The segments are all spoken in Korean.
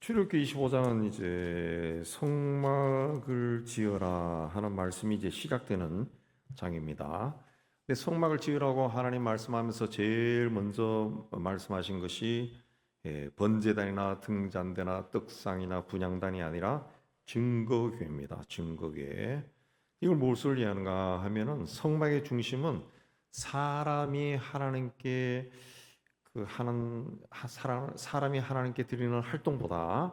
출애굽기 25장은 이제 성막을 지어라 하는 말씀이 이제 시작되는 장입니다. 근데 성막을 지으라고 하나님 말씀하면서 제일 먼저 말씀하신 것이 번제단이나 등잔대나 떡상이나 분향단이 아니라 증거궤입니다. 증거궤. 이걸 무엇을 이해하는가 하면은 성막의 중심은 사람이 하나님께 사람이 하나님께 드리는 활동보다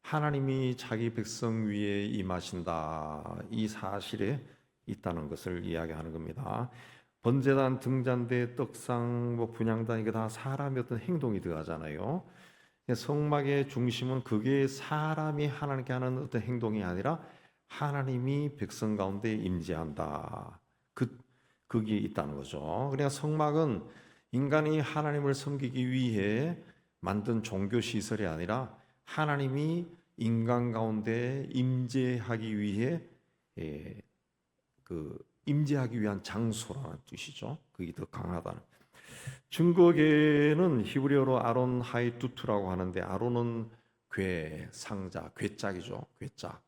하나님이 자기 백성 위에 임하신다, 이 사실에 있다는 것을 이야기하는 겁니다. 번제단, 등잔대, 떡상, 분향단, 이게 다 사람의 어떤 행동이 들어가잖아요. 성막의 중심은 그게 사람이 하나님께 하는 어떤 행동이 아니라 하나님이 백성 가운데 임재한다, 그게 있다는 거죠. 그러니까 성막은 인간이 하나님을 섬기기 위해 만든 종교 시설이 아니라 하나님이 인간 가운데 임재하기 위해 임재하기 위한 장소라는 뜻이죠. 그게 더 강하다는. 증거궤는 히브리어로 아론 하이투트라고 하는데, 아론은 궤, 상자, 궤짝이죠. 궤짝.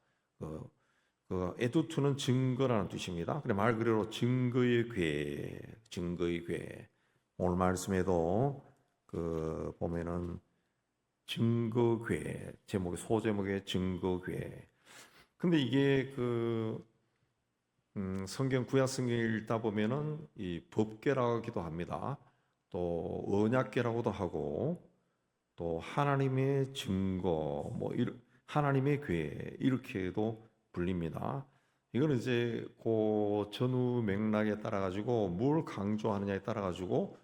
에두투는 증거라는 뜻입니다. 그래, 말 그대로 증거의 궤, 증거의 궤. 오늘 말씀에도 보면은 증거궤 제목의 소제목의 증거궤. 근데 이게 성경 구약 성경 읽다 보면은 이 법궤라고 하기도 합니다. 또 언약궤라고도 하고, 또 하나님의 증거, 하나님의 궤, 이렇게도 불립니다. 이거는 이제 그 전후 맥락에 따라 가지고 뭘 강조하느냐에 따라 가지고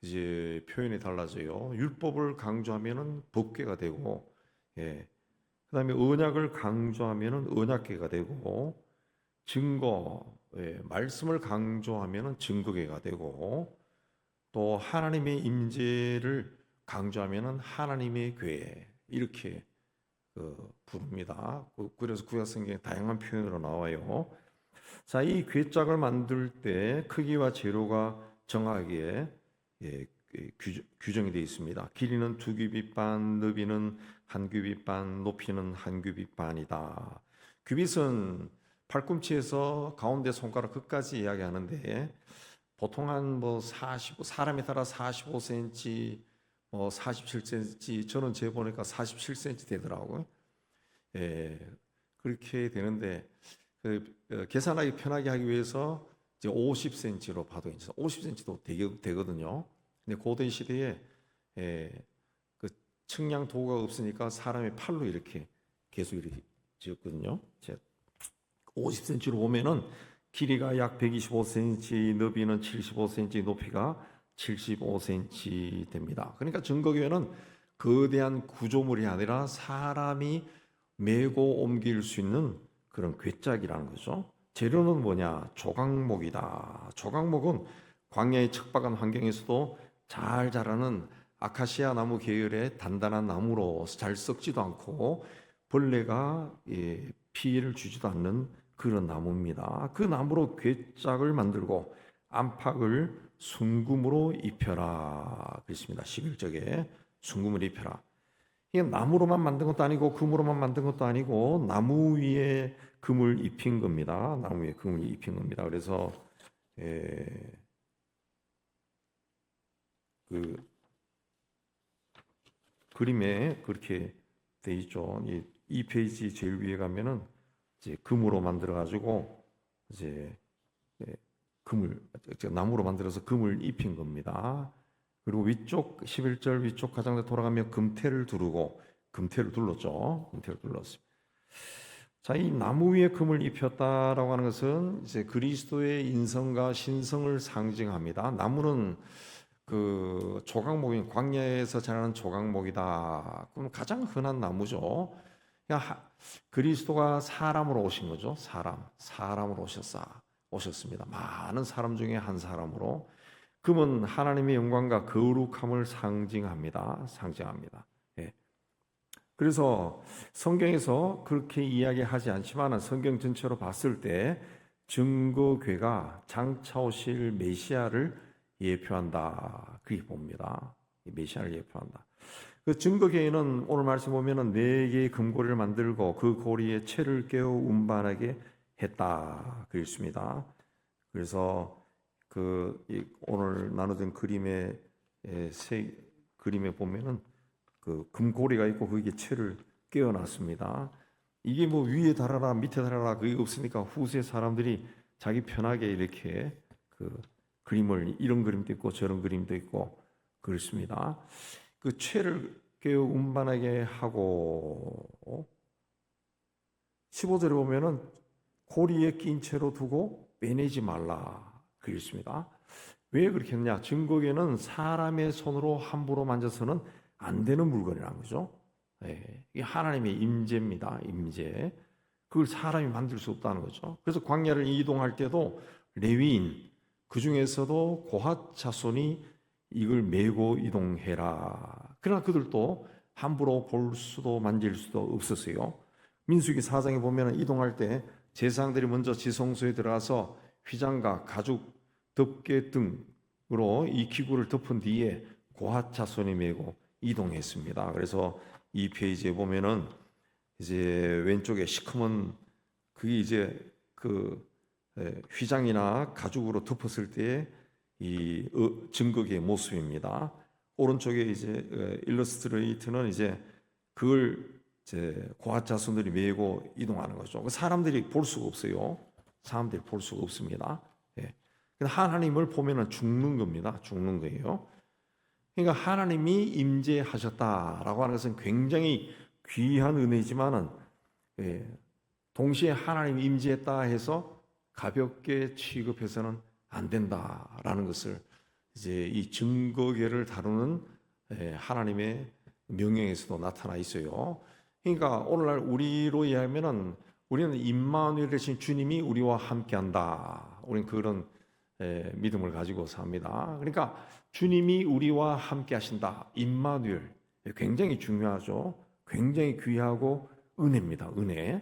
이제 표현이 달라져요. 율법을 강조하면은 법궤가 되고, 그다음에 언약을 강조하면은 언약궤가 되고, 증거, 말씀을 강조하면은 증거궤가 되고, 또 하나님의 임재를 강조하면은 하나님의 궤, 이렇게 부릅니다. 그래서 구약성경에 다양한 표현으로 나와요. 자, 이 궤짝을 만들 때 크기와 재료가 정확하게 규정이 되어 있습니다. 길이는 2규빗 반, 너비는 1규빗 반, 높이는 1규빗 반이다. 규빗은 팔꿈치에서 가운데 손가락 끝까지 이야기하는데, 보통 한 40, 사람에 따라 45cm, 47cm, 저는 재보니까 47cm 되더라고요. 그렇게 되는데, 계산하기 편하게 하기 위해서 이제 50cm로 봐도 이제 50cm도 되거든요. 근데 고대 시대에 그 측량 도구가 없으니까 사람의 팔로 이렇게 계속 이렇게 지었거든요. 50cm로 보면은 길이가 약 125cm, 너비는 75cm, 높이가 75cm 됩니다. 그러니까 증거교회는 거대한 구조물이 아니라 사람이 메고 옮길 수 있는 그런 궤짝이라는 거죠. 재료는 뭐냐? 조각목이다. 조각목은 광야의 척박한 환경에서도 잘 자라는 아카시아 나무 계열의 단단한 나무로 잘 썩지도 않고 벌레가 피해를 주지도 않는 그런 나무입니다. 그 나무로 궤짝을 만들고 안팎을 순금으로 입혀라 그랬습니다. 11절에 순금을 입혀라. 이게 나무로만 만든 것도 아니고 금으로만 만든 것도 아니고 나무 위에 금을 입힌 겁니다. 나무 위에 금을 입힌 겁니다. 그래서 그 그림에 그렇게 돼 있죠. 이 페이지 제일 위에 가면은 이제 금으로 만들어 가지고 이제 금을 나무로 만들어서 금을 입힌 겁니다. 그리고 위쪽 11절 위쪽 가장자 돌아가며 금태를 두르고, 금태를 둘렀죠. 금태를 둘렀습니다. 자, 이 나무 위에 금을 입혔다라고 하는 것은 이제 그리스도의 인성과 신성을 상징합니다. 나무는 그 조각목인 광야에서 자라는 조각목이다. 그럼 가장 흔한 나무죠. 그러니까 그리스도가 사람으로 오신 거죠. 사람으로 오셨습니다. 많은 사람 중에 한 사람으로. 금은 하나님의 영광과 거룩함을 상징합니다. 예. 그래서 성경에서 그렇게 이야기하지 않지만 성경 전체로 봤을 때 증거궤가 장차 오실 메시아를 예표한다, 그렇게 봅니다. 메시아를 예표한다. 그 증거궤에는 오늘 말씀 보면은 4개의 금고리를 만들고 그 고리에 채를 깨어 운반하게 했다 그랬습니다. 그래서 오늘 나누던 그림에 보면은 그 금고리가 있고 거기에 채를 깨어놨습니다. 이게 뭐 위에 달아라 밑에 달아라 그게 없으니까 후세 사람들이 자기 편하게 이렇게 그 그림을 이런 그림도 있고 저런 그림도 있고 그렇습니다. 그 채를 깨어 운반하게 하고 15절에 보면은 고리에 낀 채로 두고 빼내지 말라 그랬습니다. 왜 그렇게 했냐? 증거궤는 사람의 손으로 함부로 만져서는 안 되는 물건이라는 거죠. 이게 하나님의 임재입니다. 임재. 그걸 사람이 만들 수 없다는 거죠. 그래서 광야를 이동할 때도 레위인 그 중에서도 고핫 자손이 이걸 메고 이동해라. 그러나 그들도 함부로 볼 수도 만질 수도 없었어요. 민수기 4장에 보면 이동할 때 제사장들이 먼저 지성소에 들어가서 휘장과 가죽, 덮개 등으로 이 기구를 덮은 뒤에 고핫 자손이 메고 이동했습니다. 그래서 이 페이지에 보면은 이제 왼쪽에 시커먼 그게 이제 그 휘장이나 가죽으로 덮었을 때의 이 증거기의 모습입니다. 오른쪽에 이제 일러스트레이트는 이제 그걸 이제 고핫 자손들이 메고 이동하는 거죠. 사람들이 볼 수가 없어요. 사람들이 볼 수가 없습니다. 하나님을 보면은 죽는 겁니다. 죽는 거예요. 그러니까 하나님이 임재하셨다라고 하는 것은 굉장히 귀한 은혜지만은 동시에 하나님이 임재했다 해서 가볍게 취급해서는 안 된다라는 것을 이제 이 증거궤를 다루는 하나님의 명령에서도 나타나 있어요. 그러니까 오늘날 우리로 이해하면은 우리는 임마누엘 되신 주님이 우리와 함께한다. 우리는 그런 믿음을 가지고 삽니다. 그러니까 주님이 우리와 함께 하신다. 임마누엘 굉장히 중요하죠. 굉장히 귀하고 은혜입니다. 은혜.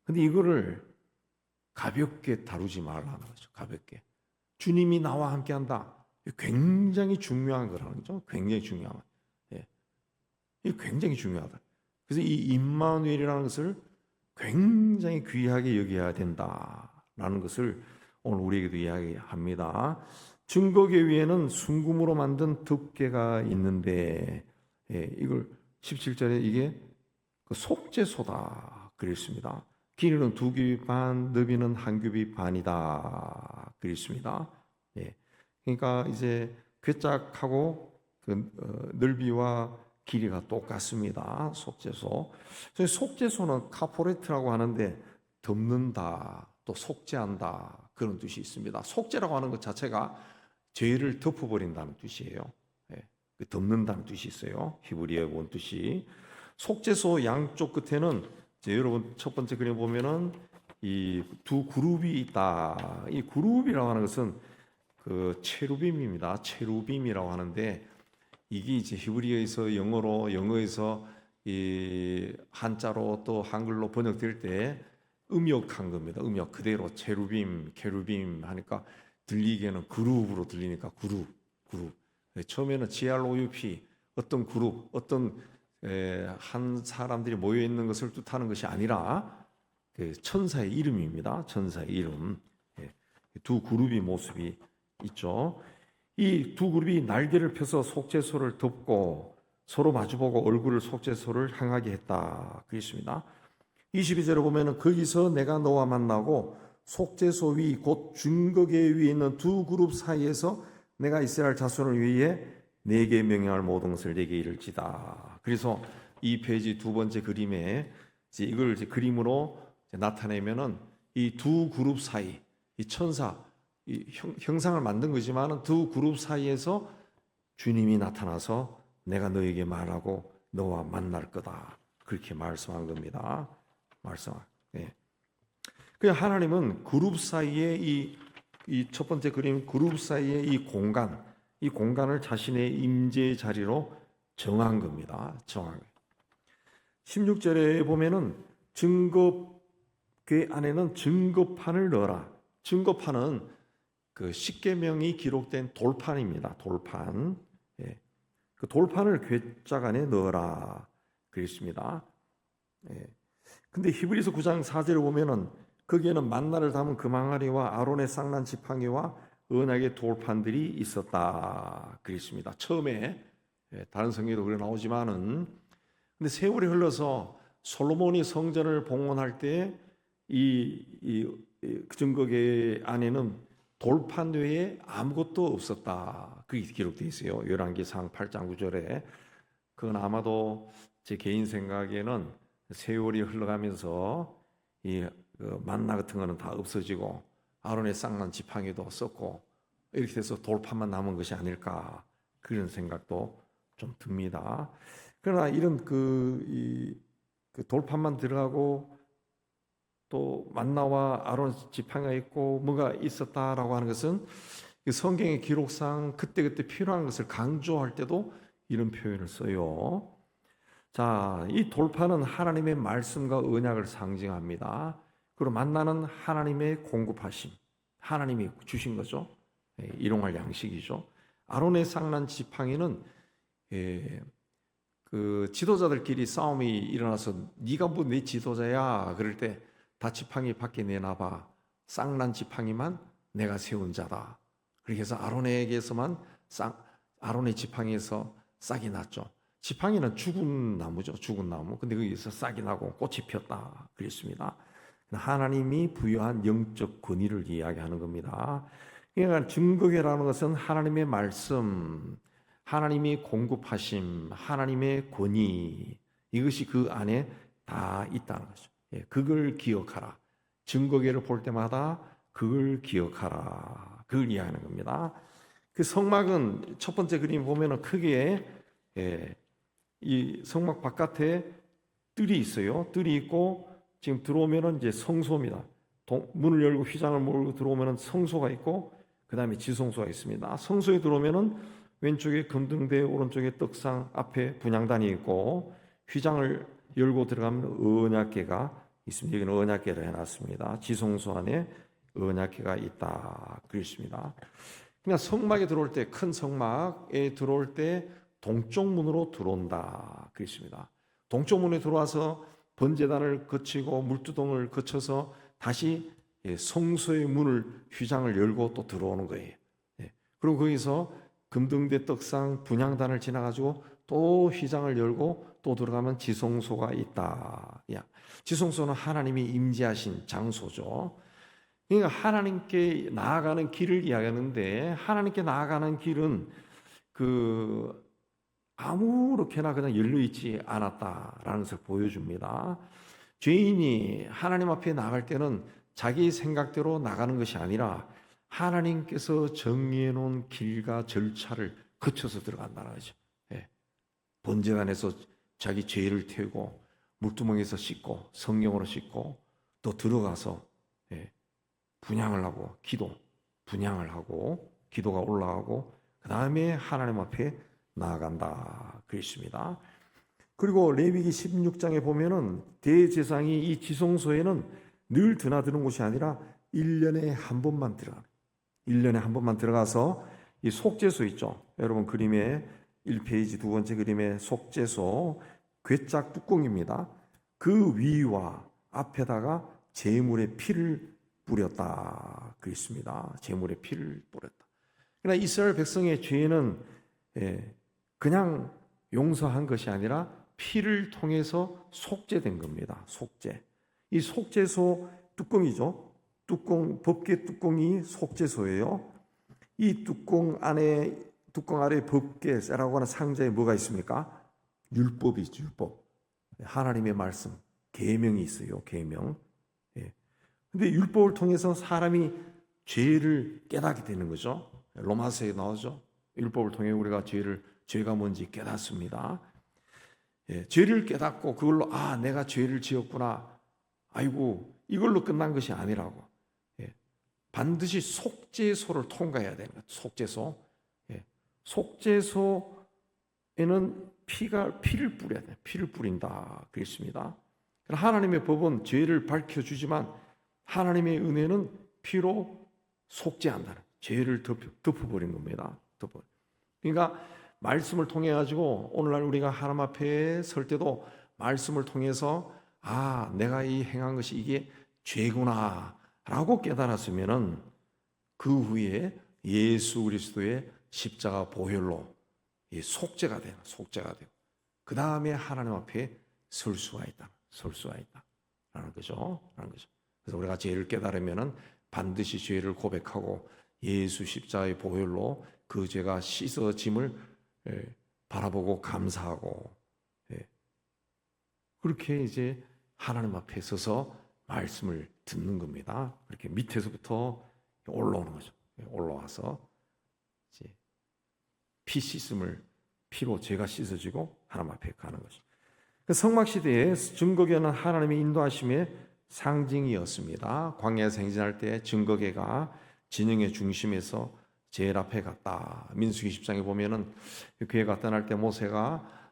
근데 이거를 가볍게 다루지 말라는 거죠. 가볍게. 주님이 나와 함께 한다. 굉장히 중요한 거라는 거죠. 굉장히 중요한. 이게 굉장히 중요하다. 그래서 이 임마누엘이라는 것을 굉장히 귀하게 여겨야 된다라는 것을 오늘 우리에게도 이야기합니다. 증거궤 위에는 순금으로 만든 덮개가 있는데 이걸 17절에 이게 그 속죄소다 그랬습니다. 길이는 2규빗 반, 너비는 1규빗 반이다 그랬습니다. 그러니까 이제 괴짝하고 그 넓이와 길이가 똑같습니다. 속죄소. 속죄소는 카포레트라고 하는데 덮는다, 또 속죄한다 그런 뜻이 있습니다. 속죄라고 하는 것 자체가 죄를 덮어버린다는 뜻이에요. 덮는다는 뜻이 있어요. 히브리어 원뜻이. 속죄소 양쪽 끝에는 여러분 첫 번째 그림 보면은 이 두 그룹이 있다. 이 그룹이라고 하는 것은 그 체루빔입니다. 체루빔이라고 하는데 이게 이제 히브리어에서 영어에서 이 한자로 또 한글로 번역될 때 음역한 겁니다. 음역 그대로 체루빔, 케루빔 하니까 들리기에는 그룹으로 들리니까 그룹. 처음에는 GROUP 어떤 그룹, 어떤 한 사람들이 모여 있는 것을 뜻하는 것이 아니라 천사의 이름입니다. 천사의 이름. 두 그룹의 모습이 있죠. 이 두 그룹이 날개를 펴서 속죄소를 덮고 서로 마주보고 얼굴을 속죄소를 향하게 했다. 그랬습니다. 22절에 보면은 거기서 내가 너와 만나고 속죄소 위 곧 증거궤 위에 있는 두 그룹 사이에서 내가 이스라엘 자손을 위해 네게 명령할 모든 것을 네게 이를지다. 그래서 이 페이지 두 번째 그림에 이걸 이제 그림으로 나타내면은 이 두 그룹 사이, 이 천사, 이 형상을 만든 거지만은 두 그룹 사이에서 주님이 나타나서 내가 너에게 말하고 너와 만날 거다. 그렇게 말씀한 겁니다. 그 하나님은 그룹 사이에 이 첫 번째 그림 그룹 사이에 이 공간을 자신의 임재 자리로 정한 겁니다. 정한 거예요. 16절에 보면은 증거궤 안에는 증거판을 넣어라. 증거판은 그 십계명이 기록된 돌판입니다. 돌판. 그 그 돌판을 괴짝 안에 넣어라 그랬습니다. 예. 근데 히브리서 9장 4절에 보면은 거기에는 만나를 담은 금항아리와 아론의 쌍난 지팡이와 언약의 돌판들이 있었다 그랬습니다. 처음에 다른 성경에도 그래 나오지만은 근데 세월이 흘러서 솔로몬이 성전을 봉헌할 때 이 증거계 안에는 돌판 외에 아무것도 없었다. 그게 기록되어 있어요. 열왕기상 8장 9절에. 그건 아마도 제 개인 생각에는 세월이 흘러가면서 이 만나 같은 거는 다 없어지고 아론의 쌍난 지팡이도 없었고 이렇게 돼서 돌판만 남은 것이 아닐까 그런 생각도 좀 듭니다. 그러나 이런 그 돌판만 들어가고 또 만나와 아론 지팡이가 있고 뭐가 있었다라고 하는 것은 성경의 기록상 그때그때 필요한 것을 강조할 때도 이런 표현을 써요. 자, 이 돌판은 하나님의 말씀과 언약을 상징합니다. 그리고 만나는 하나님의 공급하심, 하나님이 주신 거죠. 일용할 양식이죠. 아론의 쌍난 지팡이는 그 지도자들끼리 싸움이 일어나서 네가 뭐 내 지도자야 그럴 때 다 지팡이 밖에 내놔봐. 쌍난 지팡이만 내가 세운 자다. 그렇게 해서 아론에게서만 아론의 지팡이에서 싹이 났죠. 지팡이는 죽은 나무죠. 죽은 나무. 근데 거기서 싹이 나고 꽃이 폈다. 그랬습니다. 하나님이 부여한 영적 권위를 이야기하는 겁니다. 그러니까 증거계라는 것은 하나님의 말씀, 하나님이 공급하심, 하나님의 권위 이것이 그 안에 다 있다는 거죠. 그걸 기억하라. 증거계를 볼 때마다 그걸 기억하라. 그걸 이해하는 겁니다. 그 성막은 첫 번째 그림 보면은 크게 이 성막 바깥에 뜰이 있어요. 뜰이 있고 지금 들어오면은 이제 성소입니다. 문을 열고 휘장을 몰고 들어오면은 성소가 있고 그 다음에 지성소가 있습니다. 성소에 들어오면은 왼쪽에 금등대, 오른쪽에 떡상, 앞에 분향단이 있고 휘장을 열고 들어가면 언약궤가 있습니다. 여기는 언약궤를 해놨습니다. 지성소 안에 언약궤가 있다 그랬습니다. 그냥 성막에 들어올 때 큰 성막에 들어올 때 동쪽 문으로 들어온다 그랬습니다. 동쪽 문에 들어와서 번제단을 거치고 물두덩을 거쳐서 다시 성소의 문을 휘장을 열고 또 들어오는 거예요. 그리고 거기서 금등대 떡상 분향단을 지나가지고 또 휘장을 열고 또 들어가면 지성소가 있다. 지성소는 하나님이 임재하신 장소죠. 그러니까 하나님께 나아가는 길을 이야기하는데 하나님께 나아가는 길은 그 아무렇게나 그냥 열려 있지 않았다라는 것을 보여줍니다. 죄인이 하나님 앞에 나갈 때는 자기 생각대로 나가는 것이 아니라 하나님께서 정리해 놓은 길과 절차를 거쳐서 들어간다는 거죠. 번제단에서 자기 죄를 태우고 물두멍에서 씻고 성령으로 씻고 또 들어가서 분향을 하고 분향을 하고 기도가 올라가고 그 다음에 하나님 앞에 나아간다 그랬습니다. 그리고 레위기 16장에 보면은 대제사장이 이 지성소에는 늘 드나드는 곳이 아니라 1년에 한 번만 들어가요. 1년에 한 번만 들어가서 이 속죄소 있죠. 여러분 그림에 1페이지 두 번째 그림의 속죄소 괴짝 뚜껑입니다. 그 위와 앞에다가 제물의 피를 뿌렸다 그랬습니다. 제물의 피를 뿌렸다. 그러나 이스라엘 백성의 죄는 그냥 용서한 것이 아니라 피를 통해서 속죄된 겁니다. 속죄. 이 속죄소 뚜껑이죠. 법궤 뚜껑이 속죄소예요. 이 뚜껑 아래 법궤라고 하는 상자에 뭐가 있습니까? 율법이죠. 율법. 하나님의 말씀, 계명이 있어요. 계명. 근데 율법을 통해서 사람이 죄를 깨닫게 되는 거죠. 로마서에 나오죠. 율법을 통해 우리가 죄가 뭔지 깨닫습니다. 죄를 깨닫고 그걸로 내가 죄를 지었구나. 아이고 이걸로 끝난 것이 아니라고. 반드시 속죄소를 통과해야 되는 거죠. 속죄소. 속죄소에는 피를 뿌려야 돼. 피를 뿌린다 그랬습니다. 하나님의 법은 죄를 밝혀주지만 하나님의 은혜는 피로 속죄한다는 죄를 덮어버린 겁니다. 그러니까 말씀을 통해 가지고 오늘날 우리가 하나님 앞에 설 때도 말씀을 통해서 내가 이 행한 것이 이게 죄구나라고 깨달았으면은 그 후에 예수 그리스도의 십자가 보혈로 속죄가 되고 그 다음에 하나님 앞에 설 수가 있다라는 거죠. 그래서 우리가 죄를 깨달으면은 반드시 죄를 고백하고 예수 십자가의 보혈로 그 죄가 씻어짐을 바라보고 감사하고 그렇게 이제 하나님 앞에 서서 말씀을 듣는 겁니다. 그렇게 밑에서부터 올라오는 거죠. 올라와서 이제 피로 죄가 씻어지고 하나님 앞에 가는 거죠. 성막 시대에 증거궤는 하나님의 인도하심의 상징이었습니다. 광야에서 행진할 때 증거궤가 진영의 중심에서 제일 앞에 갔다. 민수기 10장에 보면은 그가 떠날 때 모세가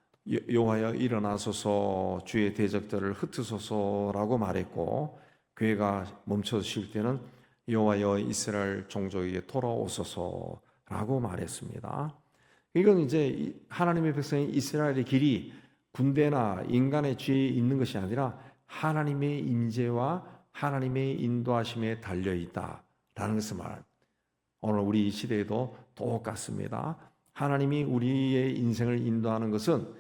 여호와여 일어나소서 주의 대적들을 흩으소서라고 말했고 그가 멈춰 쉴 때는 여호와여 이스라엘 종족에게 돌아오소서라고 말했습니다. 이건 이제 하나님의 백성인 이스라엘의 길이 군대나 인간의 죄에 있는 것이 아니라 하나님의 임재와 하나님의 인도하심에 달려 있다라는 것을 말합니다. 오늘 우리 이 시대에도 똑같습니다. 하나님이 우리의 인생을 인도하는 것은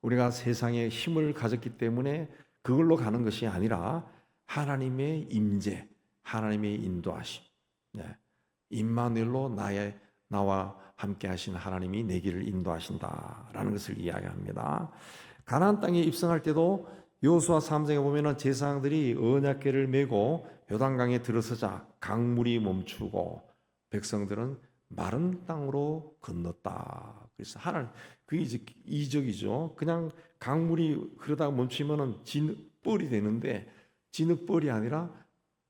우리가 세상에 힘을 가졌기 때문에 그걸로 가는 것이 아니라 하나님의 임재, 하나님의 인도하심, 임마누엘로 나와 함께 하신 하나님이 내 길을 인도하신다라는 것을 이야기합니다. 가나안 땅에 입성할 때도 여호수아 3장에 보면은 제사장들이 언약궤를 메고 요단강에 들어서자 강물이 멈추고 백성들은 마른 땅으로 건넜다. 그래서 하나님 그게 이제 이적이죠. 그냥 강물이 흐르다가 멈추면은 진흙벌이 되는데 진흙벌이 아니라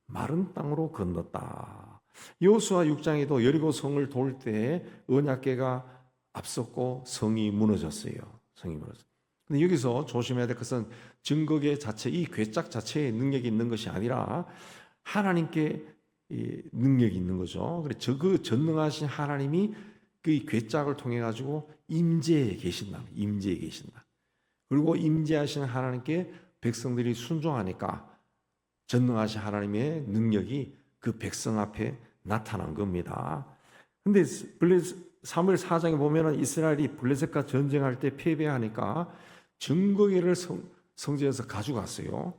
마른 땅으로 건넜다. 여호수아 6장에도 여리고 성을 돌 때 언약궤가 앞섰고 성이 무너졌어요. 근데 여기서 조심해야 될 것은 증거궤 자체, 이 궤짝 자체에 능력이 있는 것이 아니라 하나님께 능력이 있는 거죠. 그래서 그 전능하신 하나님이 그 궤짝을 통해 가지고 임재에 계신다. 그리고 임재하신 하나님께 백성들이 순종하니까 전능하신 하나님의 능력이 그 백성 앞에 나타난 겁니다. 근데 사무엘 4장에 보면은 이스라엘이 블레셋과 전쟁할 때 패배하니까 증거궤를 성전에서 가져갔어요.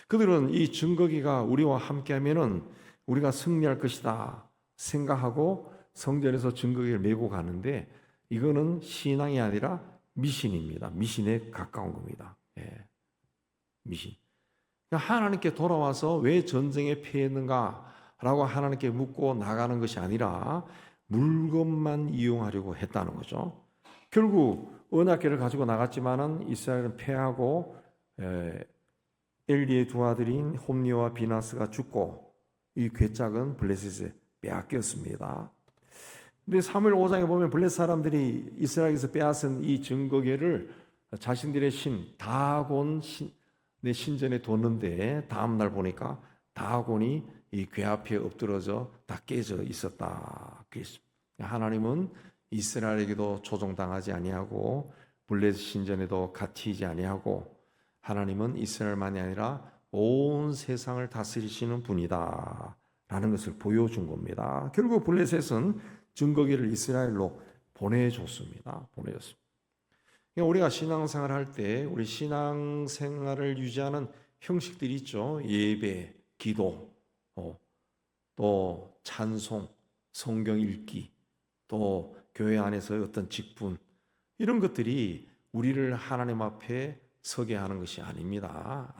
그들은 이 증거궤가 우리와 함께하면은 우리가 승리할 것이다 생각하고 성전에서 증거궤를 메고 가는데 이거는 신앙이 아니라 미신입니다. 미신에 가까운 겁니다. 미신. 하나님께 돌아와서 왜 전쟁에 패했는가라고 하나님께 묻고 나가는 것이 아니라 물건만 이용하려고 했다는 거죠. 결국 언약궤를 가지고 나갔지만은 이스라엘은 패하고 엘리의 두 아들인 홈리와 비나스가 죽고 이 궤짝은 블레셋에 빼앗겼습니다. 근데 사무엘 5장에 보면 블레셋 사람들이 이스라엘에서 빼앗은 이 증거궤를 자신들의 신 다곤 신전에 뒀는데 다음 날 보니까 다곤이 이 궤 앞에 엎드러져 다 깨져 있었다. 하나님은 이스라엘에게도 조종당하지 아니하고 블레셋 신전에도 갇히지 아니하고 하나님은 이스라엘만이 아니라 온 세상을 다스리시는 분이다 라는 것을 보여준 겁니다. 결국 블레셋은 증거궤를 이스라엘로 보내줬습니다. 우리가 신앙생활을 할 때 우리 신앙생활을 유지하는 형식들이 있죠. 예배, 기도, 또 찬송, 성경 읽기, 또 교회 안에서 어떤 직분 이런 것들이 우리를 하나님 앞에 서게 하는 것이 아닙니다.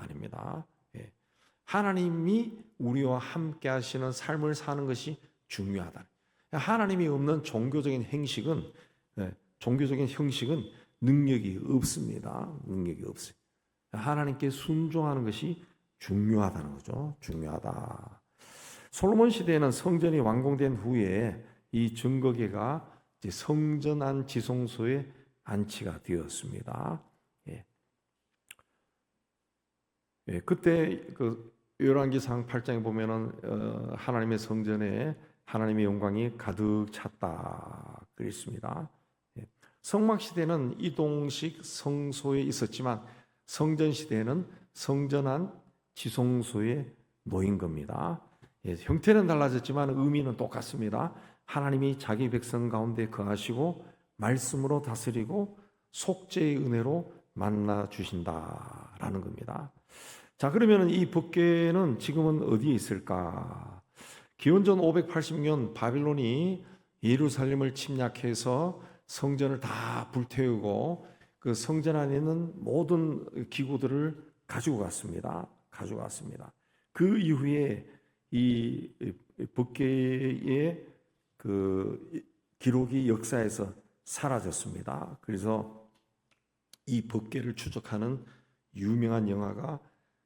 하나님이 우리와 함께 하시는 삶을 사는 것이 중요하다. 하나님이 없는 종교적인 형식은 능력이 없습니다. 능력이 없어요. 하나님께 순종하는 것이 중요하다는 거죠. 중요하다. 솔로몬 시대에는 성전이 완공된 후에 이 증거궤가 성전 안 지성소에 안치가 되었습니다. 그때 그 열왕기상 8장에 보면은 하나님의 성전에 하나님의 영광이 가득 찼다 그랬습니다. 성막 시대는 이동식 성소에 있었지만 성전 시대에는 성전 안 지성소에 놓인 겁니다. 예, 형태는 달라졌지만 의미는 똑같습니다. 하나님이 자기 백성 가운데 거하시고 말씀으로 다스리고 속죄의 은혜로 만나 주신다라는 겁니다. 자, 그러면 이 법궤는 지금은 어디에 있을까? 기원전 580년 바빌론이 예루살렘을 침략해서 성전을 다 불태우고 그 성전 안에 있는 모든 기구들을 가지고 갔습니다. 그 이후에 이 법궤의 그 기록이 역사에서 사라졌습니다. 그래서 이 법궤를 추적하는 유명한 영화가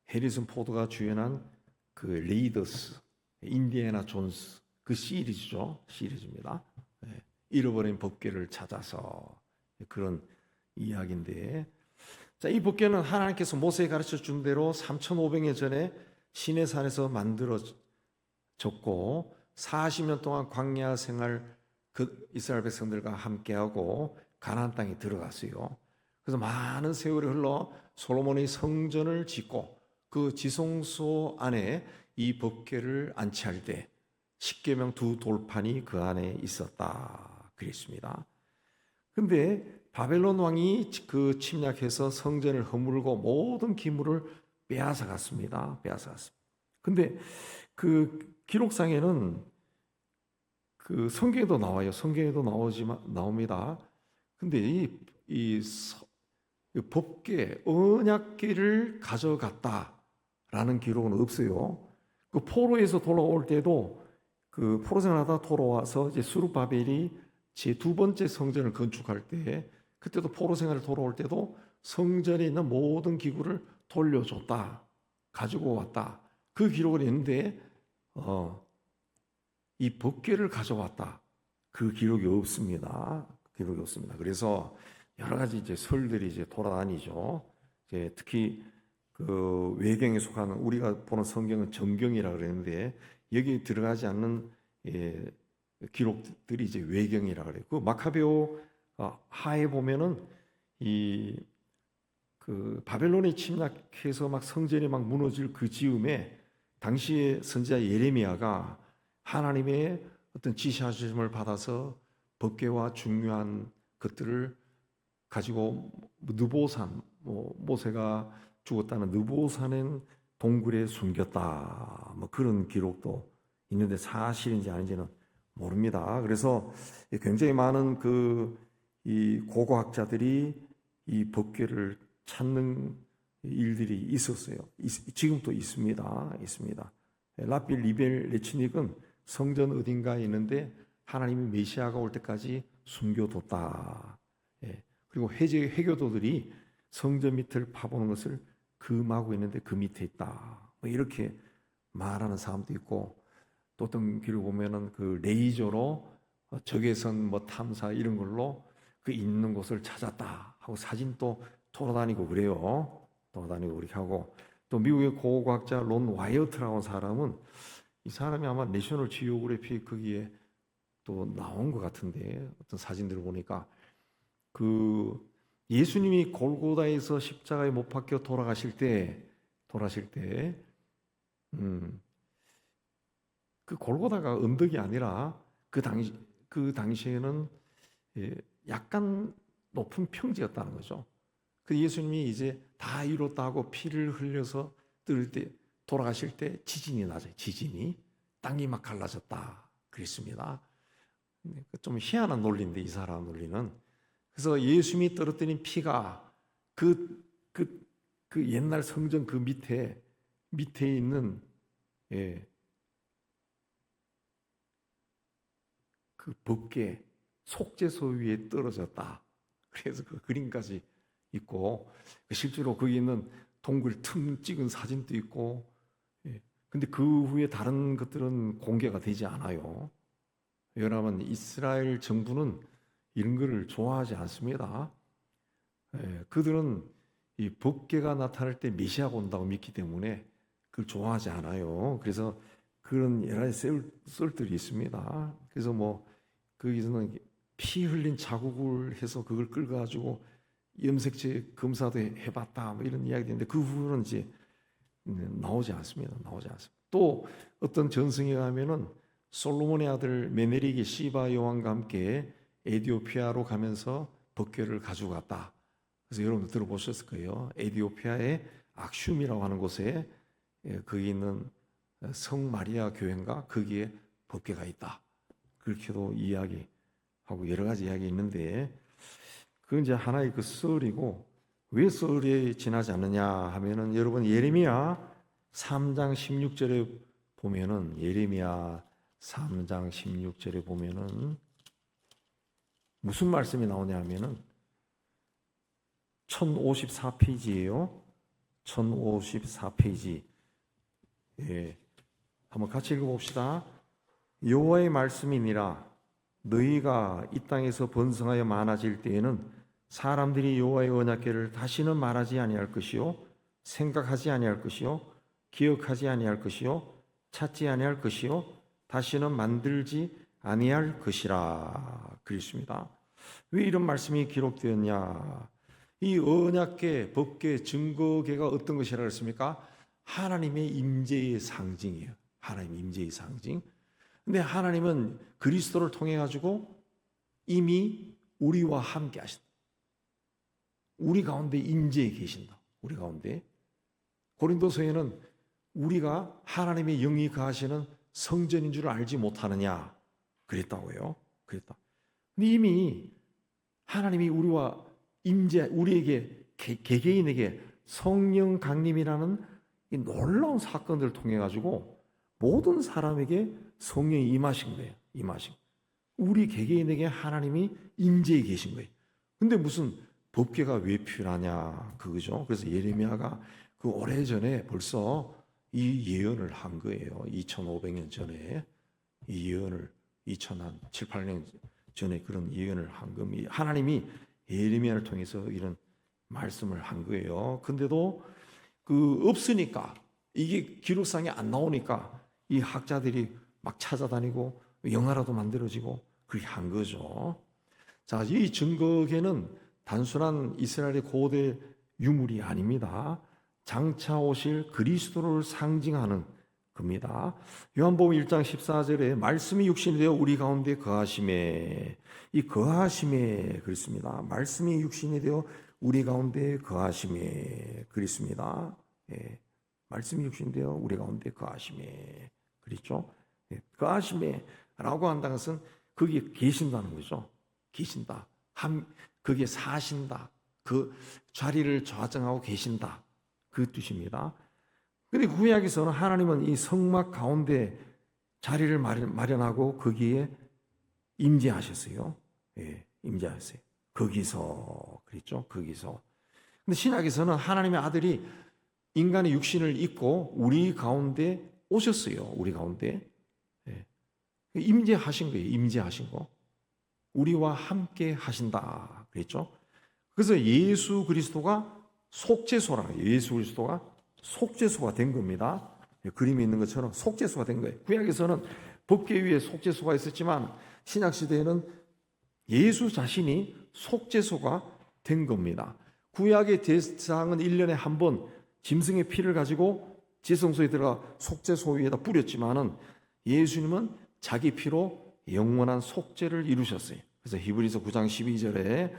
해리슨 포드가 주연한 그 레이더스, 인디애나 존스 그 시리즈입니다. 잃어버린 법궤를 찾아서 그런 이야기인데, 자, 이 법궤는 하나님께서 모세에 가르쳐 준 대로 3,500년 전에 시내산에서 만들어졌고 40년 동안 광야 생활 그 이스라엘 백성들과 함께하고 가나안 땅에 들어갔어요. 그래서 많은 세월이 흘러 솔로몬이 성전을 짓고 그 지성소 안에 이 법궤를 안치할 때 십계명 두 돌판이 그 안에 있었다 그랬습니다. 근데 바벨론 왕이 그 침략해서 성전을 허물고 모든 기물을 빼앗아 갔습니다. 근데 그 기록상에는 그 성경에도 나와요. 나옵니다. 근데 이 법궤, 언약궤를 가져갔다라는 기록은 없어요. 그 포로에서 돌아올 때도 그 포로 생활하다 돌아와서 이제 스룹바벨이 제 두 번째 성전을 건축할 때, 그때도 포로 생활을 돌아올 때도 성전에 있는 모든 기구를 돌려줬다, 가지고 왔다. 그 기록을 있는데 이 법궤를 가져왔다. 그 기록이 없습니다. 그래서 여러 가지 이제 설들이 이제 돌아다니죠. 이제 특히 그 외경에 속하는, 우리가 보는 성경은 정경이라 그러는데 여기 들어가지 않는 기록들이 이제 외경이라 그래요. 그 마카베오 하에 보면은 이 그 바벨론이 침략해서 막 성전이 막 무너질 그 즈음에 당시에 선지자 예레미야가 하나님의 어떤 지시하심을 받아서 법궤와 중요한 것들을 가지고 느보산, 모세가 죽었다는 느보산은 동굴에 숨겼다, 그런 기록도 있는데 사실인지 아닌지는 모릅니다. 그래서 굉장히 많은 이 고고학자들이 이 법궤를 찾는 일들이 있었어요. 지금도 있습니다. 라필 리벨 레치닉은 성전 어딘가에 있는데 하나님이 메시아가 올 때까지 숨겨뒀다. 그리고 해교도들이 성전 밑을 파보는 것을 금하고 있는데 그 밑에 있다. 이렇게 말하는 사람도 있고, 또 어떤 기록 보면은 그 레이저로 적외선 탐사 이런 걸로 그 있는 곳을 찾았다 하고 사진도 돌아다니고 그래요. 그렇게 하고, 또 미국의 고고학자 론 와이어트라고 하는 사람은, 이 사람이 아마 내셔널 지오그래피 거기에 또 나온 것 같은데, 어떤 사진들을 보니까 그 예수님이 골고다에서 십자가에 못 박혀 돌아가실 때 그 골고다가 언덕이 아니라 그 당시에는 약간 높은 평지였다는 거죠. 그 예수님이 이제 다 이뤘다 하고 피를 흘려서 돌아가실 때 지진이 나죠. 땅이 막 갈라졌다 그랬습니다. 좀 희한한 논리인데, 이 사람 논리는. 그래서 예수님이 떨어뜨린 피가 그 옛날 성전 그 밑에 있는 그 법궤 속죄소 위에 떨어졌다. 그래서 그 그림까지 있고, 실제로 거기 있는 동굴 틈 찍은 사진도 있고, 근데 그 후에 다른 것들은 공개가 되지 않아요. 여러분, 이스라엘 정부는 이런 거를 좋아하지 않습니다. 그들은 이 법궤가 나타날 때 메시아가 온다고 믿기 때문에 그걸 좋아하지 않아요. 그래서 그런 여러 가지 썰들이 있습니다. 그래서 거기서는 피 흘린 자국을 해서 그걸 끌어가지고 염색체 검사도 해봤다 뭐 이런 이야기인데 그 부분은 이제 나오지 않습니다. 나오지 않습니다. 또 어떤 전승에 가면은 솔로몬의 아들 메네릭이 시바 여왕과 함께 에디오피아로 가면서 법궤를 가지고 갔다. 그래서 여러분들 들어보셨을 거예요. 에디오피아의 악슈미라고 하는 곳에 거기 있는 성 마리아 교회인가 거기에 법궤가 있다. 그렇게도 이야기하고 여러 가지 이야기 있는데 그건 이제 하나의 그 썰이고 왜 썰이 지나지 않느냐 하면은 여러분 예레미야 3장 16절에 보면은 예레미야 3장 16절에 보면은 무슨 말씀이 나오냐 하면은 1054페이지예요. 1054페이지. 예. 한번 같이 읽어봅시다. 여호와의 말씀이니라 너희가 이 땅에서 번성하여 많아질 때에는 사람들이 여호와의 언약궤를 다시는 말하지 아니할 것이요 생각하지 아니할 것이요 기억하지 아니할 것이요 찾지 아니할 것이요 다시는 만들지 아니할 것이라 그랬습니다. 왜 이런 말씀이 기록되었냐? 이 언약궤, 법궤, 증거궤가 어떤 것이라 그랬습니까? 하나님의 임재의 상징이에요. 하나님의 임재의 상징. 근데 하나님은 그리스도를 통해 가지고 이미 우리와 함께 하신다. 우리 가운데 임재해 계신다. 우리 가운데. 고린도서에는 우리가 하나님의 영이 거하시는 성전인 줄 알지 못하느냐 그랬다고요. 그랬다. 근데 이미 하나님이 우리와 우리에게 개개인에게 성령 강림이라는 이 놀라운 사건들을 통해 가지고 모든 사람에게 성령이 임하신 거예요. 임하신. 우리 개개인에게 하나님이 임재해 계신 거예요. 근데 무슨 법궤가 왜 필요하냐 그거죠. 그래서 예레미야가 그 오래전에 벌써 이 예언을 한 거예요. 2500년 전에 이 예언을 2007, 8년 전에 그런 예언을 한 겁니다. 하나님이 예레미야를 통해서 이런 말씀을 한 거예요. 근데도 그 없으니까 이게 기록상에 안 나오니까 이 학자들이 막 찾아다니고 영화라도 만들어지고 그렇게 한 거죠. 자, 이 증거궤는 단순한 이스라엘의 고대 유물이 아닙니다. 장차 오실 그리스도를 상징하는 겁니다. 요한복음 1장 14절에 말씀이 육신이 되어 우리 가운데 거하심에 이 거하심에 그랬습니다. 말씀이 육신이 되어 우리 가운데 거하심에 그랬습니다. 예. 말씀이 육신이 되어 우리 가운데 거하심에 그랬죠. 예. 거하심에라고 한다는 것은 거기에 계신다는 거죠. 계신다. 거기에 사신다. 그 자리를 좌정하고 계신다. 그 뜻입니다. 그런데 구약에서는 하나님은 이 성막 가운데 자리를 마련하고 거기에 임재하셨어요. 예, 임재하셨어요. 거기서 그랬죠. 거기서. 근데 신약에서는 하나님의 아들이 인간의 육신을 입고 우리 가운데 오셨어요. 우리 가운데. 예. 임재하신 거예요. 임재하신 거. 우리와 함께 하신다. 그랬죠. 그래서 예수 그리스도가 속죄소라는 거예요. 예수 그리스도가 속죄소가 된 겁니다. 그림이 있는 것처럼 속죄소가 된 거예요. 구약에서는 법궤 위에 속죄소가 있었지만 신약 시대에는 예수 자신이 속죄소가 된 겁니다. 구약의 제사장은 1년에 한 번 짐승의 피를 가지고 지성소에 들어가 속죄소 위에다 뿌렸지만은 예수님은 자기 피로 영원한 속죄를 이루셨어요. 그래서 히브리서 9장 12절에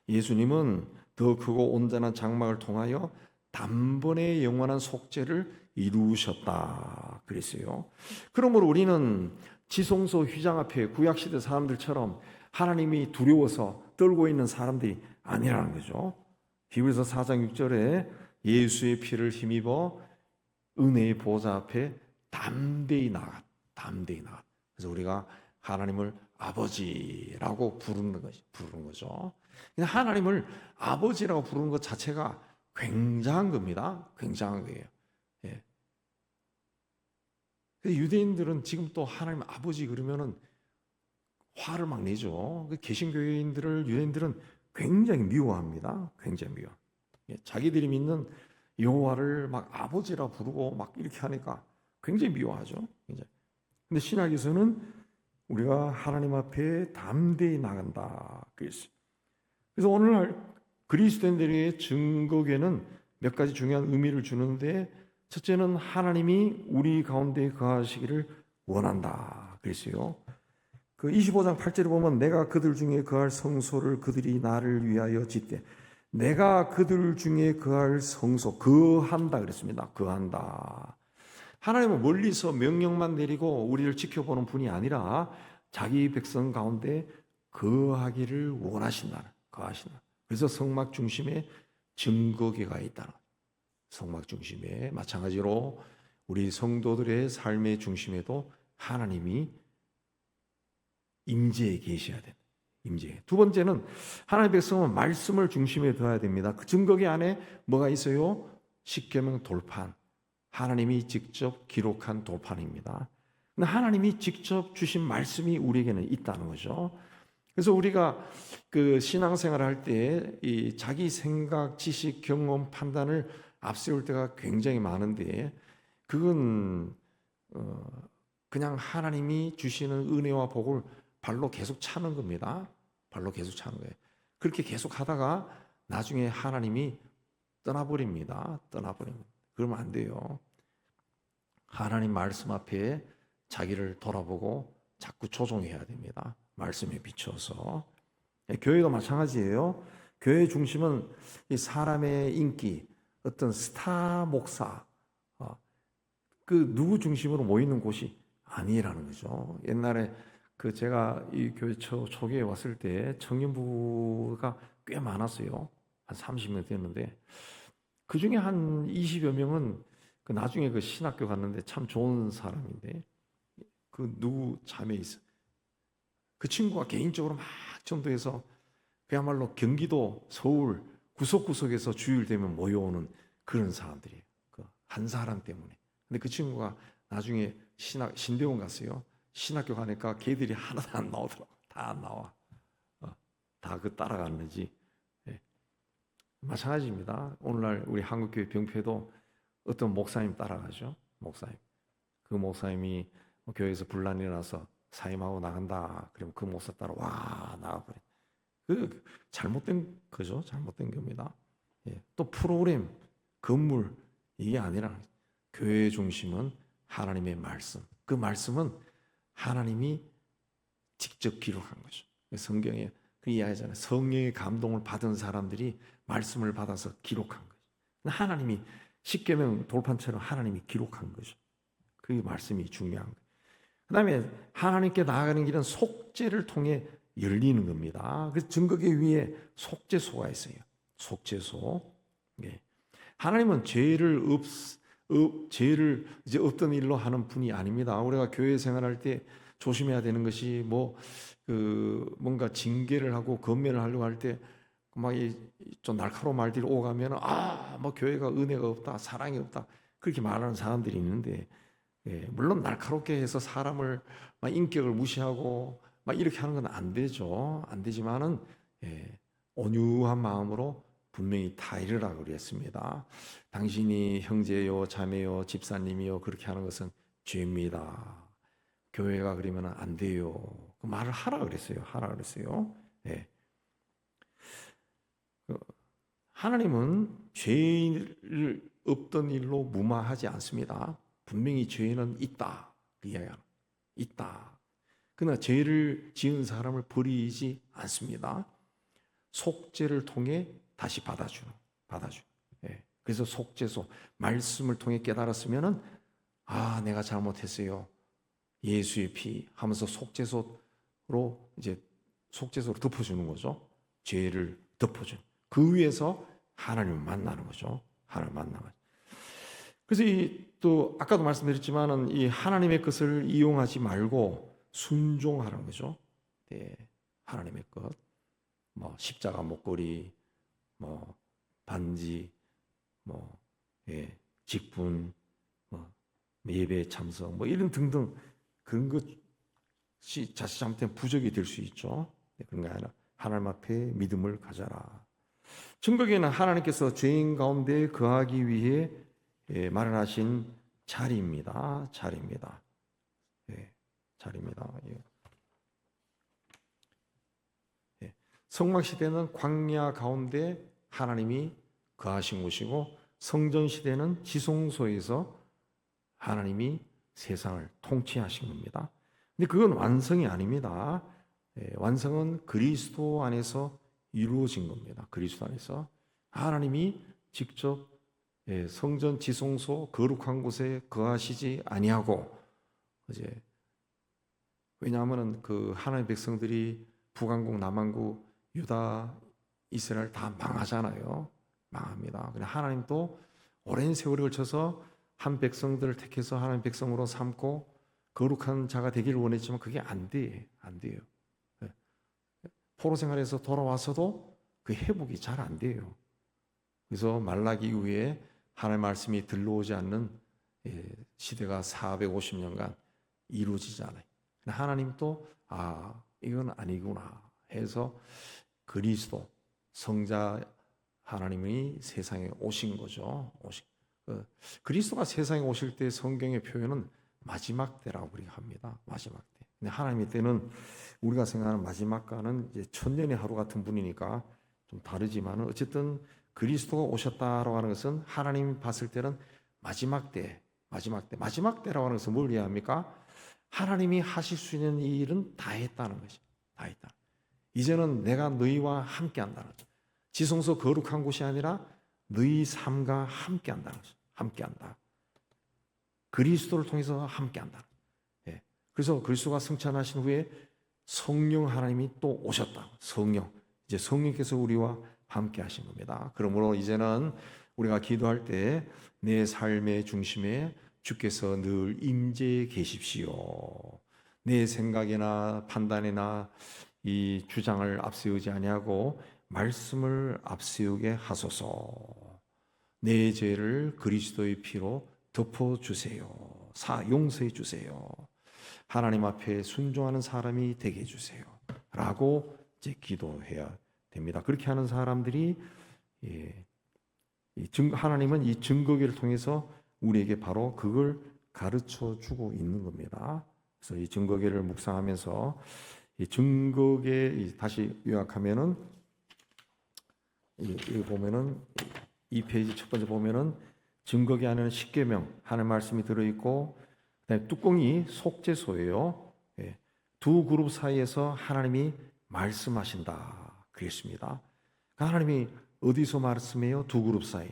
예수님은 더 크고 온전한 장막을 통하여 단번에 영원한 속죄를 이루셨다 그랬어요. 그러므로 우리는 지성소 휘장 앞에 구약시대 사람들처럼 하나님이 두려워서 떨고 있는 사람들이 아니라는 거죠. 히브리서 4장 6절에 예수의 피를 힘입어 은혜의 보좌 앞에 담대히 나가. 그래서 우리가 하나님을 아버지라고 부르는 거죠. 하나님을 아버지라고 부르는 것 자체가 굉장한 겁니다. 굉장한 거예요. 예. 유대인들은 지금 또 하나님 아버지 그러면은 화를 막 내죠. 개신교인들을 유대인들은 굉장히 미워합니다. 굉장히 미워. 예. 자기들이 믿는 여호와를 막 아버지라 부르고 막 이렇게 하니까 굉장히 미워하죠. 굉장히. 근데 신약에서는 우리가 하나님 앞에 담대히 나간다. 그랬어요. 그래서 오늘날 그리스도인들의 증거에는 몇 가지 중요한 의미를 주는데, 첫째는 하나님이 우리 가운데 거하시기를 원한다. 그랬어요. 그 25장 8절에 보면 내가 그들 중에 거할 성소를 그들이 나를 위하여 짓되, 내가 그들 중에 거할 성소, 거한다 그랬습니다. 거한다. 하나님은 멀리서 명령만 내리고 우리를 지켜보는 분이 아니라 자기 백성 가운데 거하기를 원하신다. 거하신다. 그래서 성막 중심에 증거계가 있다. 성막 중심에, 마찬가지로 우리 성도들의 삶의 중심에도 하나님이 임재에 계셔야 된다. 임재. 두 번째는 하나님의 백성은 말씀을 중심에 둬야 됩니다. 그 증거계 안에 뭐가 있어요? 십계명 돌판. 하나님이 직접 기록한 돌판입니다. 근데 하나님이 직접 주신 말씀이 우리에게는 있다는 거죠. 그래서 우리가 그 신앙생활을 할 때 이 자기 생각, 지식, 경험, 판단을 앞세울 때가 굉장히 많은데, 그건 그냥 하나님이 주시는 은혜와 복을 발로 계속 차는 겁니다. 발로 계속 차는 거예요. 그렇게 계속 하다가 나중에 하나님이 떠나버립니다. 떠나버립니다. 그러면 안 돼요. 하나님 말씀 앞에 자기를 돌아보고 자꾸 조종해야 됩니다. 말씀에 비춰서. 교회도 마찬가지예요. 교회 중심은 이 사람의 인기, 어떤 스타 목사, 그 누구 중심으로 모이는 곳이 아니라는 거죠. 옛날에 그 제가 이 교회 초기에 왔을 때 청년부가 꽤 많았어요. 한 30명 됐는데, 그 중에 한 20여 명은 그 나중에 그 신학교 갔는데 참 좋은 사람인데, 그 누구 자매 있어. 그 친구가 개인적으로 막 전도해서 그야말로 경기도, 서울 구석구석에서 주일 되면 모여오는 그런 사람들이에요. 그 한 사람 때문에. 근데 그 친구가 나중에 신대원 갔어요. 신학교 가니까 걔들이 하나도 안 나오더라고. 다 안 나와. 다 그 따라갔는지. 예. 마찬가지입니다. 오늘날 우리 한국교회 병폐도 어떤 목사님 따라가죠. 목사님. 그 목사님이 교회에서 분란이 나서 사임하고 나간다. 그러면 그 목사 따라 와 나가버려. 그 잘못된 거죠. 잘못된 겁니다. 예. 또 프로그램, 건물 이게 아니라 교회 중심은 하나님의 말씀. 그 말씀은 하나님이 직접 기록한 거죠. 성경에 그 이야기잖아요. 성령의 감동을 받은 사람들이 말씀을 받아서 기록한 거죠. 하나님이 십계명 돌판처럼 하나님이 기록한 거죠. 그 말씀이 중요한 거예요. 그 다음에 하나님께 나아가는 길은 속죄를 통해 열리는 겁니다. 그래서 증거계 위에 속죄소가 있어요. 속죄소. 예. 하나님은 죄를 이제 없던 일로 하는 분이 아닙니다. 우리가 교회 생활할 때 조심해야 되는 것이 뭔가 징계를 하고 건면을 하려고 할 때 막 좀 날카로운 말들이 오가면 뭐 교회가 은혜가 없다, 사랑이 없다 그렇게 말하는 사람들이 있는데, 예, 물론 날카롭게 해서 사람을 막 인격을 무시하고 막 이렇게 하는 건 안 되죠. 안 되지만은 온유한 마음으로 분명히 다 이르라고 그랬습니다. 당신이 형제요, 자매요, 집사님이요 그렇게 하는 것은 죄입니다. 교회가 그러면 안 돼요. 그 말을 하라 그랬어요. 하라 그랬어요. 예. 하나님은 죄를 없던 일로 무마하지 않습니다. 분명히 죄는 있다. 그 이야기야. 있다. 그러나 죄를 지은 사람을 버리지 않습니다. 속죄를 통해 다시 받아주는. 예. 그래서 속죄소, 말씀을 통해 깨달았으면은 내가 잘못했어요. 예수의 피 하면서 속죄소로 덮어주는 거죠. 죄를 덮어주는. 그 위에서 하나님을 만나는 거죠. 하나님을 만나는 거죠. 그래서 또 아까도 말씀드렸지만은 이 하나님의 것을 이용하지 말고 순종하라는 거죠. 네, 하나님의 것, 뭐 십자가 목걸이, 뭐 반지, 직분, 예배 참석, 이런 등등 그런 것이 자칫 잘못된 부적이 될 수 있죠. 그런 게 아니라 하나님 앞에 믿음을 가져라. 천국에는 하나님께서 죄인 가운데 거하기 위해 마련하신 자리입니다. 자리입니다. 성막 시대는 광야 가운데 하나님이 거하신 곳이고, 성전 시대는 지성소에서 하나님이 세상을 통치하신 겁니다. 근데 그건 완성이 아닙니다. 완성은 그리스도 안에서 이루어진 겁니다. 그리스도 안에서 하나님이 직접 성전 지성소 거룩한 곳에 거하시지 아니하고, 이제 왜냐하면은 그 하나님의 백성들이 북왕국, 남왕국, 유다, 이스라엘 다 망하잖아요. 망합니다. 근데 하나님도 오랜 세월에 걸쳐서 한 백성들을 택해서 하나님의 백성으로 삼고 거룩한 자가 되기를 원했지만 그게 안 돼요. 포로 생활에서 돌아와서도 그 회복이 잘 안 돼요. 그래서 말라기 이후에 하나님의 말씀이 들러오지 않는 시대가 450년간 이루어지지 않아요. 하나님도 이건 아니구나 해서 그리스도 성자 하나님이 세상에 오신 거죠. 그리스도가 세상에 오실 때 성경의 표현은 마지막 때라고 우리가 합니다. 마지막 때. 근데 하나님의 때는 우리가 생각하는 마지막과는 이제 천년의 하루 같은 분이니까 좀 다르지만, 어쨌든 그리스도가 오셨다라고 하는 것은 하나님이 봤을 때는 마지막 때라고 하는 것은 뭘 이해합니까? 하나님이 하실 수 있는 일은 다 했다는 거죠. 다 했다. 이제는 내가 너희와 함께 한다는 거죠. 지성소 거룩한 곳이 아니라 너희 삶과 함께 한다는 거죠. 함께 한다. 그리스도를 통해서 함께 한다. 그래서 그리스도가 승천하신 후에 성령 하나님이 또 오셨다. 이제 성령께서 우리와 함께 하신 겁니다. 그러므로 이제는 우리가 기도할 때 내 삶의 중심에 주께서 늘 임재해 계십시오. 내 생각이나 판단이나 이 주장을 앞세우지 아니하고 말씀을 앞세우게 하소서. 내 죄를 그리스도의 피로 덮어주세요. 용서해 주세요. 하나님 앞에 순종하는 사람이 되게 해주세요. 라고 이제 기도해야 됩니다. 그렇게 하는 사람들이 하나님은 이 증거기를 통해서 우리에게 바로 그걸 가르쳐 주고 있는 겁니다. 그래서 이 증거기를 묵상하면서 이 증거기 다시 요약하면은 여기 보면은 이 페이지 첫 번째 보면은 증거기 안에는 십계명 하나님 말씀이 들어 있고, 그다음에 뚜껑이 속죄소예요. 두 그룹 사이에서 하나님이 말씀하신다 그랬습니다. 하나님이 어디서 말씀해요? 두 그룹 사이.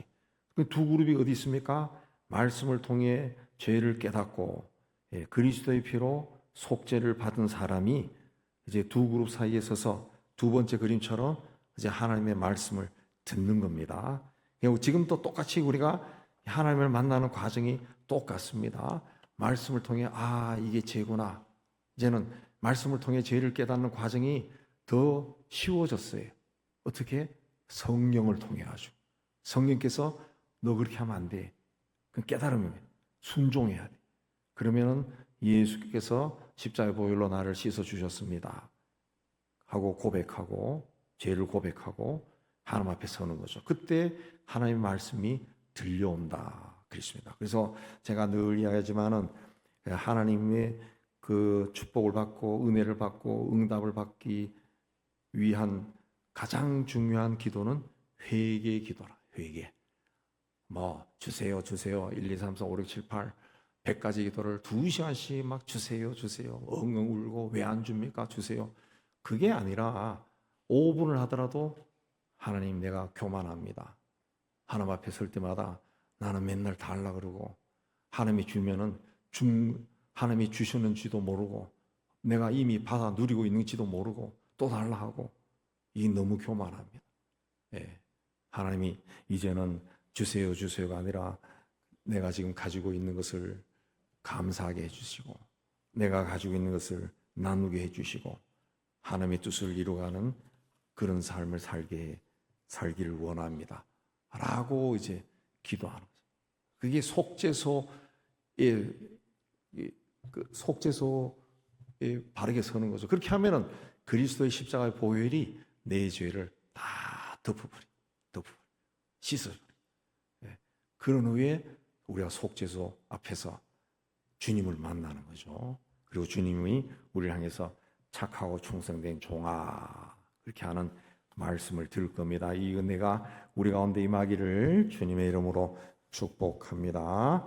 두 그룹이 어디 있습니까? 말씀을 통해 죄를 깨닫고 그리스도의 피로 속죄를 받은 사람이 이제 두 그룹 사이에 서서 두 번째 그림처럼 이제 하나님의 말씀을 듣는 겁니다. 지금도 똑같이 우리가 하나님을 만나는 과정이 똑같습니다. 말씀을 통해 이게 죄구나. 이제는 말씀을 통해 죄를 깨닫는 과정이 더 쉬워졌어요. 어떻게? 성령을 통해 아주. 성령께서 너 그렇게 하면 안 돼. 그 깨달음입니다. 순종해야 돼. 그러면은 예수께서 십자가의 보혈로 나를 씻어 주셨습니다 하고 고백하고 죄를 고백하고 하나님 앞에 서는 거죠. 그때 하나님의 말씀이 들려온다 그랬습니다. 그래서 제가 늘 이야기하지만은 하나님의 그 축복을 받고 은혜를 받고 응답을 받기 위한 가장 중요한 기도는 회개의 기도라. 회개. 주세요. 1, 2, 3, 4, 5, 6, 7, 8 100가지 기도를 2시간씩 막 주세요. 엉엉 울고 왜 안 줍니까? 주세요. 그게 아니라 5분을 하더라도 하나님 내가 교만합니다. 하나님 앞에 설 때마다 나는 맨날 달라 그러고 하나님이 주면은 하나님이 주셨는지도 모르고 내가 이미 받아 누리고 있는지도 모르고 또 달라 하고 이게 너무 교만합니다. 하나님이 이제는 주세요가 아니라 내가 지금 가지고 있는 것을 감사하게 해주시고 내가 가지고 있는 것을 나누게 해주시고 하나님의 뜻을 이루어가는 그런 삶을 살기를 원합니다 라고 이제 기도하는 거죠. 그게 속죄소에 바르게 서는 거죠. 그렇게 하면은 그리스도의 십자가의 보혈이 내 죄를 다 덮어버려 씻어버려. 그런 후에 우리가 속죄소 앞에서 주님을 만나는 거죠. 그리고 주님이 우리를 향해서 착하고 충성된 종아 그렇게 하는 말씀을 들을 겁니다. 이 은혜가 우리 가운데 임하기를 주님의 이름으로 축복합니다.